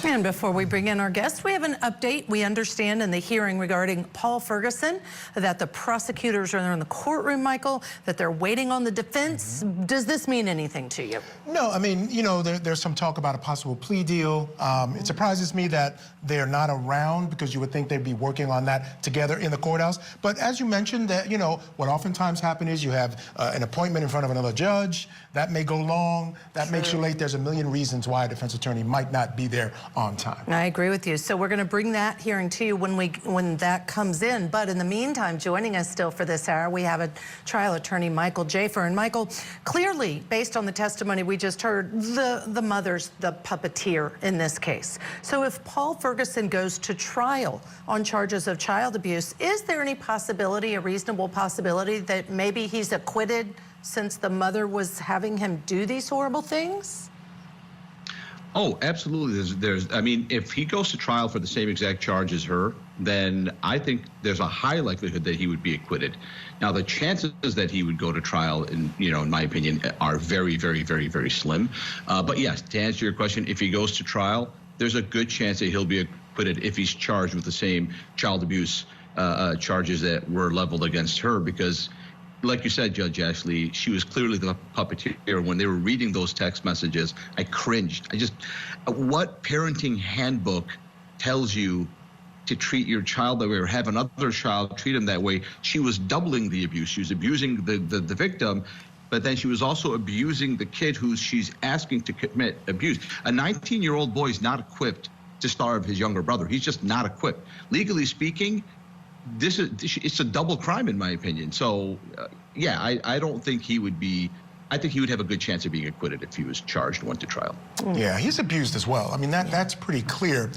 And before we bring in our guest, we have an update. We understand in the hearing regarding Paul Ferguson that the prosecutors are in the courtroom, Michael, that they're waiting on the defense. Does this mean anything to you? No, I mean, you know, there's some talk about a possible plea deal. It surprises me that they're not around because you would think they'd be working on that together in the courthouse. But as you mentioned, that, you know, what oftentimes happens is you have an appointment in front of another judge. That may go long. That makes you late. There's a million reasons why a defense attorney might not be there on time. I agree with you. So we're going to bring that hearing to you when that comes in. But in the meantime, joining us still for this hour, we have a trial attorney, Mike Jaafar. And Michael, clearly, based on the testimony we just heard, the mother's the puppeteer in this case. So if Paul Ferguson goes to trial on charges of child abuse, is there any possibility, a reasonable possibility, that maybe he's acquitted since the mother was having him do these horrible things? Oh, absolutely. I mean, if he goes to trial for the same exact charge as her, then I think there's a high likelihood that he would be acquitted. Now, the chances that he would go to trial, in my opinion, are very, very, very, very slim. But yes, to answer your question, if he goes to trial, there's a good chance that he'll be acquitted if he's charged with the same child abuse charges that were leveled against her, because like you said, Judge Ashley, she was clearly the puppeteer. When they were reading those text messages, I cringed. What parenting handbook tells you to treat your child that way or have another child treat him that way? She was doubling the abuse. She was abusing the victim, but then she was also abusing the kid who she's asking to commit abuse. A 19-year-old boy is not equipped to starve his younger brother. He's just not equipped. Legally speaking, it's a double crime in my opinion. So yeah, I don't think he would be. I think he would have a good chance of being acquitted if he was charged and went to trial. Yeah, he's abused as well. I mean, that's pretty clear.